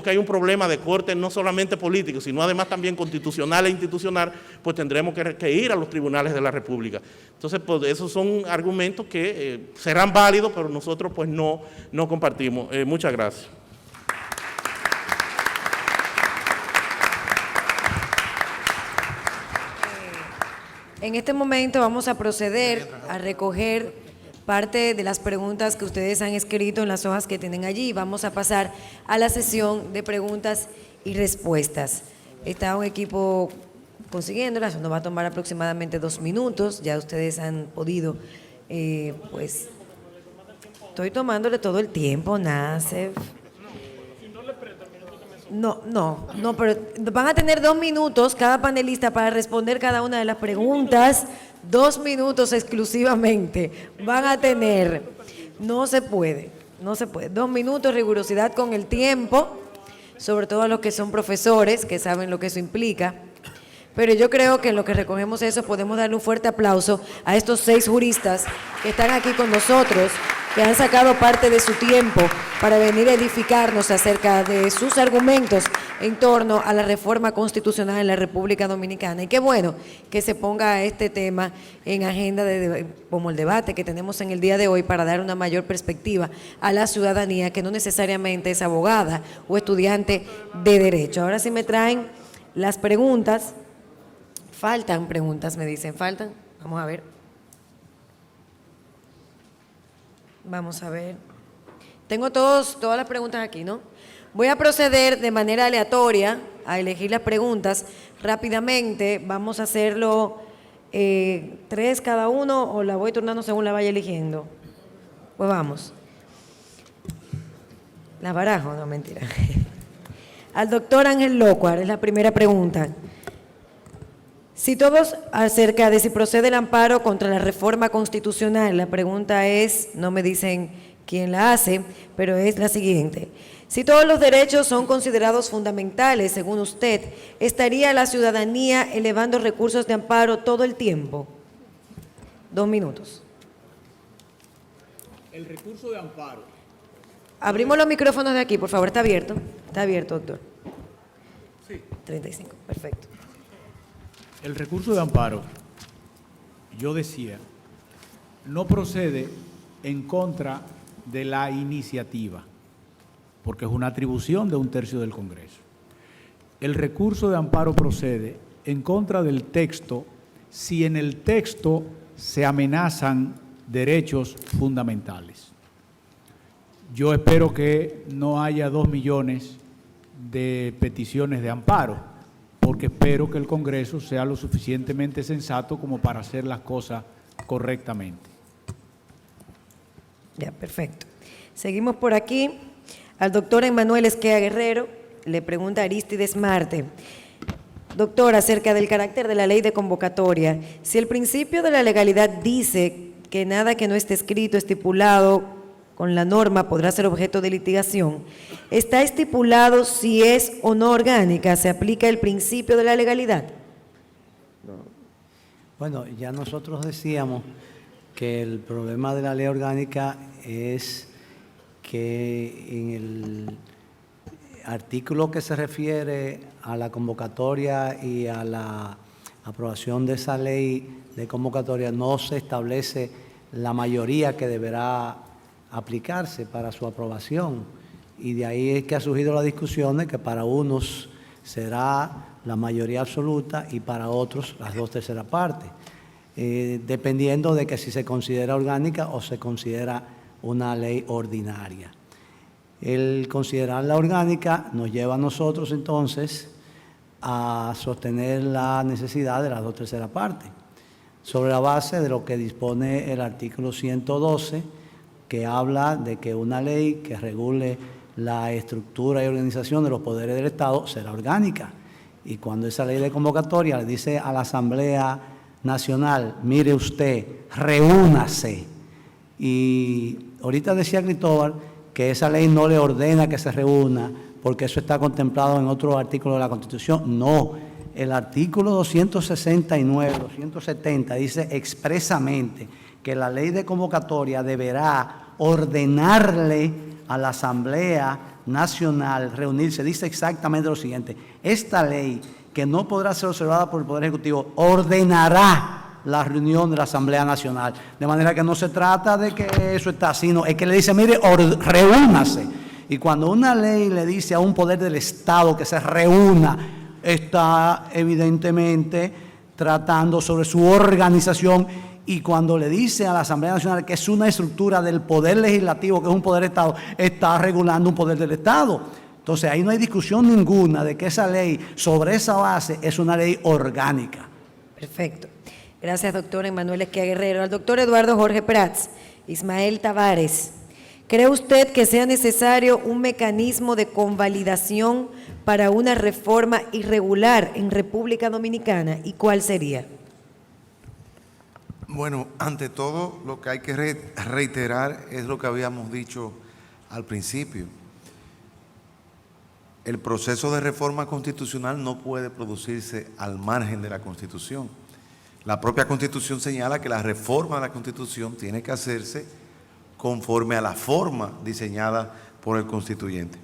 que hay un problema de corte no solamente político, sino además también constitucional e institucional, pues tendremos que ir a los tribunales de la República. Entonces, pues esos son argumentos que serán válidos, pero nosotros pues no compartimos. Muchas gracias. En este momento vamos a proceder a recoger parte de las preguntas que ustedes han escrito en las hojas que tienen allí. Vamos a pasar a la sesión de preguntas y respuestas. Está un equipo consiguiéndolas, nos va a tomar aproximadamente 2 minutos. Ya ustedes han podido, pues, estoy tomándole todo el tiempo, Nacef. No, pero van a tener 2 minutos cada panelista para responder cada una de las preguntas. 2 minutos exclusivamente van a tener. No se puede. 2 minutos, rigurosidad con el tiempo, sobre todo a los que son profesores, que saben lo que eso implica. Pero yo creo que en lo que recogemos eso podemos darle un fuerte aplauso a estos 6 juristas que están aquí con nosotros, que han sacado parte de su tiempo para venir a edificarnos acerca de sus argumentos en torno a la reforma constitucional en la República Dominicana. Y qué bueno que se ponga este tema en agenda como el debate que tenemos en el día de hoy para dar una mayor perspectiva a la ciudadanía que no necesariamente es abogada o estudiante de Derecho. Ahora sí me traen las preguntas. Faltan preguntas, me dicen. ¿Faltan? Vamos a ver. Vamos a ver. Tengo todas las preguntas aquí, ¿no? Voy a proceder de manera aleatoria a elegir las preguntas rápidamente. Vamos a hacerlo 3 cada uno o la voy turnando según la vaya eligiendo. Pues vamos. ¿Las barajo? No, mentira. Al doctor Ángel Locuar es la primera pregunta. Si todos acerca de si procede el amparo contra la reforma constitucional, la pregunta es, no me dicen quién la hace, pero es la siguiente. Si todos los derechos son considerados fundamentales, según usted, ¿estaría la ciudadanía elevando recursos de amparo todo el tiempo? 2 minutos. El recurso de amparo. Abrimos los micrófonos de aquí, por favor. ¿Está abierto? Está abierto, doctor. Sí. 35, perfecto. El recurso de amparo, yo decía, no procede en contra de la iniciativa, porque es una atribución de 1/3 del Congreso. El recurso de amparo procede en contra del texto si en el texto se amenazan derechos fundamentales. Yo espero que no haya 2 millones de peticiones de amparo, porque espero que el Congreso sea lo suficientemente sensato como para hacer las cosas correctamente. Ya, perfecto. Seguimos por aquí. Al doctor Emmanuel Esquea Guerrero le pregunta Arístides Marte. Doctor, acerca del carácter de la ley de convocatoria, si el principio de la legalidad dice que nada que no esté escrito, estipulado con la norma podrá ser objeto de litigación, ¿está estipulado si es o no orgánica? ¿Se aplica el principio de la legalidad? Bueno, ya nosotros decíamos que el problema de la ley orgánica es que en el artículo que se refiere a la convocatoria y a la aprobación de esa ley de convocatoria no se establece la mayoría que deberá aplicarse para su aprobación, y de ahí es que ha surgido la discusión de que para unos será la mayoría absoluta y para otros las 2/3 partes, dependiendo de que si se considera orgánica o se considera una ley ordinaria. El considerarla orgánica nos lleva a nosotros entonces a sostener la necesidad de las 2/3 partes, sobre la base de lo que dispone el artículo 112, que habla de que una ley que regule la estructura y organización de los poderes del Estado será orgánica. Y cuando esa ley de convocatoria le dice a la Asamblea Nacional, mire usted, reúnase. Y ahorita decía Cristóbal que esa ley no le ordena que se reúna, porque eso está contemplado en otro artículo de la Constitución. No, el artículo 269, 270 dice expresamente que la ley de convocatoria deberá ordenarle a la Asamblea Nacional reunirse, dice exactamente lo siguiente: esta ley, que no podrá ser observada por el Poder Ejecutivo, ordenará la reunión de la Asamblea Nacional. De manera que no se trata de que eso está, sino es que le dice, mire, reúnase. Y cuando una ley le dice a un poder del Estado que se reúna, está evidentemente tratando sobre su organización. Y cuando le dice a la Asamblea Nacional que es una estructura del poder legislativo, que es un poder del Estado, está regulando un poder del Estado. Entonces ahí no hay discusión ninguna de que esa ley, sobre esa base, es una ley orgánica. Perfecto. Gracias, doctor Emanuel Esquia Guerrero. Al doctor Eduardo Jorge Prats, Ismael Tavares, ¿cree usted que sea necesario un mecanismo de convalidación para una reforma irregular en República Dominicana? ¿Y cuál sería? Bueno, ante todo, lo que hay que reiterar es lo que habíamos dicho al principio. El proceso de reforma constitucional no puede producirse al margen de la Constitución. La propia Constitución señala que la reforma de la Constitución tiene que hacerse conforme a la forma diseñada por el constituyente.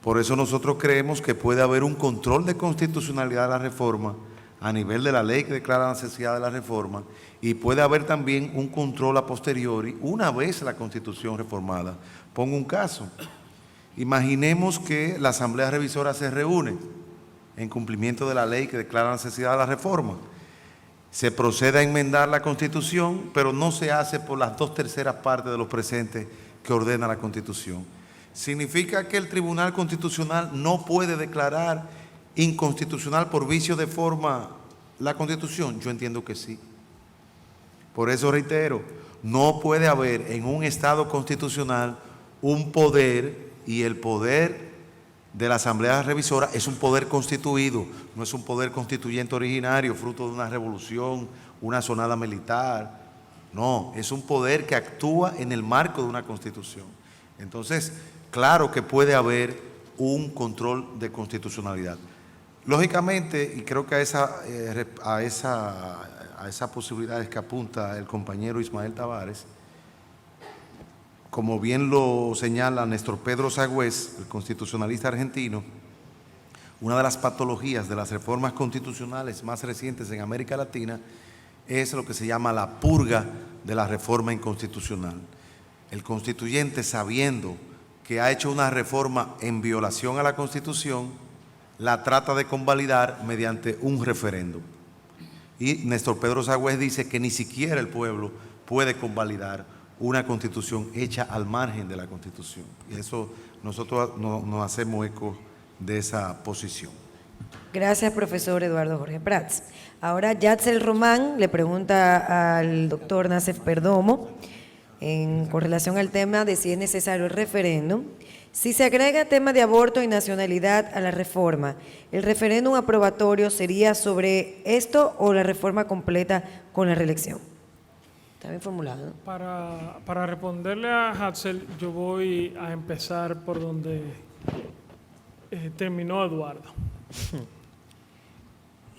Por eso nosotros creemos que puede haber un control de constitucionalidad de la reforma a nivel de la ley que declara la necesidad de la reforma, y puede haber también un control a posteriori una vez la Constitución reformada. Pongo un caso. Imaginemos que la Asamblea Revisora se reúne en cumplimiento de la ley que declara la necesidad de la reforma. Se procede a enmendar la Constitución, pero no se hace por las 2/3 partes de los presentes que ordena la Constitución. ¿Significa que el Tribunal Constitucional no puede declarar inconstitucional por vicio de forma la Constitución? Yo entiendo que sí. Por eso reitero, no puede haber en un Estado constitucional un poder, y el poder de la Asamblea Revisora es un poder constituido, no es un poder constituyente originario, fruto de una revolución, una sonada militar. No, es un poder que actúa en el marco de una Constitución. Entonces, claro que puede haber un control de constitucionalidad. Lógicamente, y creo que a esa posibilidad que apunta el compañero Ismael Tavares, como bien lo señala Néstor Pedro Sagüez, el constitucionalista argentino, una de las patologías de las reformas constitucionales más recientes en América Latina es lo que se llama la purga de la reforma inconstitucional. El constituyente, sabiendo que ha hecho una reforma en violación a la Constitución, la trata de convalidar mediante un referéndum. Y Néstor Pedro Sagüez dice que ni siquiera el pueblo puede convalidar una Constitución hecha al margen de la Constitución. Y eso nosotros nos hacemos eco de esa posición. Gracias, profesor Eduardo Jorge Prats. Ahora Yatzel Román le pregunta al doctor Nacef Perdomo, con relación al tema de si es necesario el referéndum. Si se agrega tema de aborto y nacionalidad a la reforma, ¿el referéndum aprobatorio sería sobre esto o la reforma completa con la reelección? Está bien formulado, ¿no? Para responderle a Hatzel, yo voy a empezar por donde terminó Eduardo.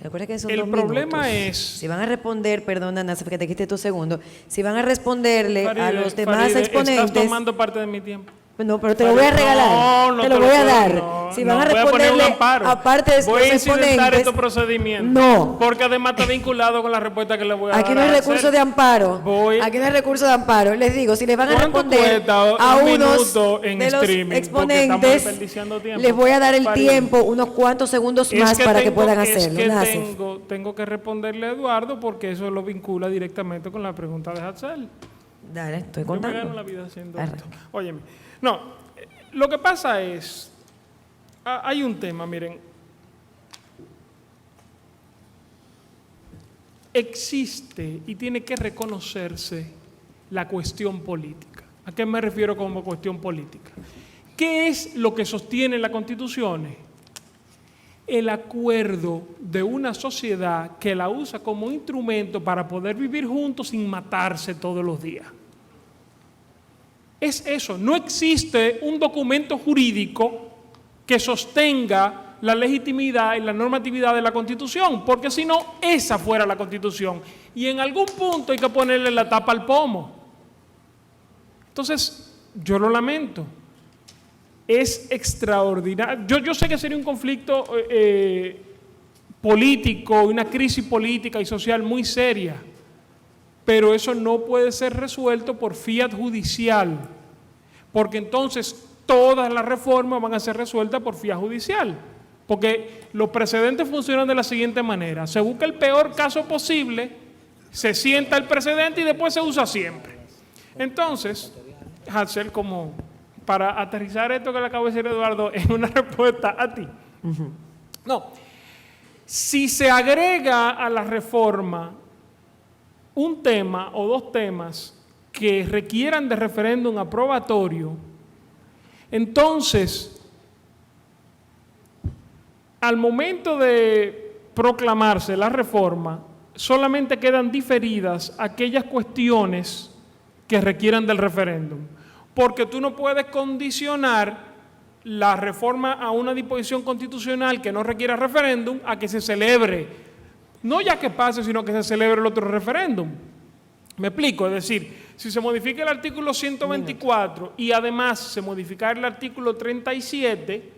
Recuerda que son El 2 problema minutos. es... Si van a responder, perdona, Nasa, que te quité tu segundo. Si van a responderle a Faride, los demás Faride, exponentes... estás tomando parte de mi tiempo. No, pero te lo voy a regalar. No, te lo voy a dar. No, si van a voy responderle, poner un amparo. aparte de voy a los incidentar exponentes... estos procedimientos. No. Porque además está vinculado con la respuesta que le voy a dar. Aquí no hay recurso de amparo. Aquí no hay recurso de amparo. Les digo, si les van a responder a unos de los exponentes, les voy a dar el tiempo, unos cuantos segundos más para que puedan hacerlo. Es que tengo que responderle a Eduardo porque eso lo vincula directamente con la pregunta de Hatzel. Dale, estoy contando. Yo me gano la vida haciendo esto. Óyeme, no, lo que pasa es, hay un tema, miren, existe y tiene que reconocerse la cuestión política. ¿A qué me refiero como cuestión política? ¿Qué es lo que sostiene la Constitución? El acuerdo de una sociedad que la usa como instrumento para poder vivir juntos sin matarse todos los días. Es eso, no existe un documento jurídico que sostenga la legitimidad y la normatividad de la Constitución, porque si no, esa fuera la Constitución. Y en algún punto hay que ponerle la tapa al pomo. Entonces, yo lo lamento, es extraordinario. Yo sé que sería un conflicto político, una crisis política y social muy seria, pero eso no puede ser resuelto por fiat judicial, porque entonces todas las reformas van a ser resueltas por fiat judicial, porque los precedentes funcionan de la siguiente manera: se busca el peor caso posible, se sienta el precedente y después se usa siempre. Entonces, Hansel, como para aterrizar esto que le acabo de decir Eduardo en una respuesta a ti. No, si se agrega a la reforma un tema o dos temas que requieran de referéndum aprobatorio, entonces, al momento de proclamarse la reforma, solamente quedan diferidas aquellas cuestiones que requieran del referéndum, porque tú no puedes condicionar la reforma a una disposición constitucional que no requiera referéndum a que se celebre, no ya que pase, sino que se celebre el otro referéndum. Me explico, es decir, si se modifica el artículo 124 y además se modifica el artículo 37,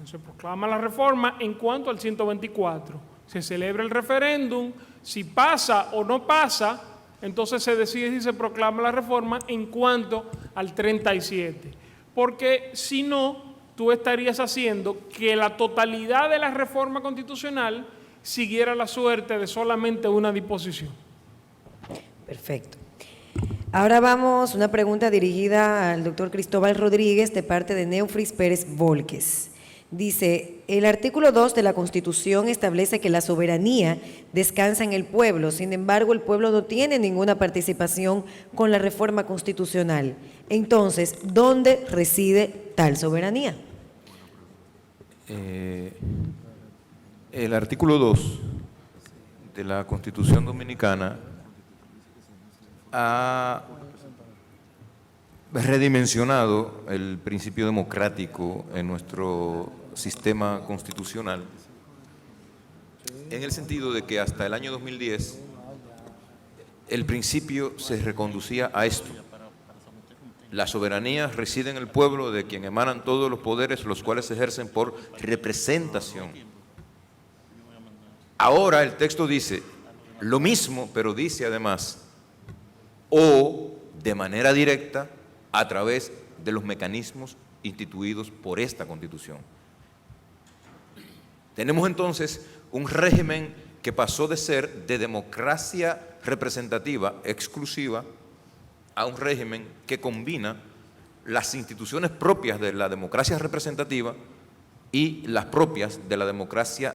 se proclama la reforma en cuanto al 124, se celebra el referéndum, si pasa o no pasa, entonces se decide si se proclama la reforma en cuanto al 37. Porque si no, tú estarías haciendo que la totalidad de la reforma constitucional siguiera la suerte de solamente una disposición. Perfecto. Ahora vamos, una pregunta dirigida al doctor Cristóbal Rodríguez de parte de Neufris Pérez Volques. Dice, el artículo 2 de la Constitución establece que la soberanía descansa en el pueblo, sin embargo el pueblo no tiene ninguna participación con la reforma constitucional. Entonces, ¿dónde reside tal soberanía? El artículo 2 de la Constitución Dominicana ha redimensionado el principio democrático en nuestro sistema constitucional, en el sentido de que hasta el año 2010 el principio se reconducía a esto: la soberanía reside en el pueblo, de quien emanan todos los poderes, los cuales se ejercen por representación. Ahora el texto dice lo mismo, pero dice además, o de manera directa a través de los mecanismos instituidos por esta Constitución. Tenemos entonces un régimen que pasó de ser de democracia representativa exclusiva a un régimen que combina las instituciones propias de la democracia representativa y las propias de la democracia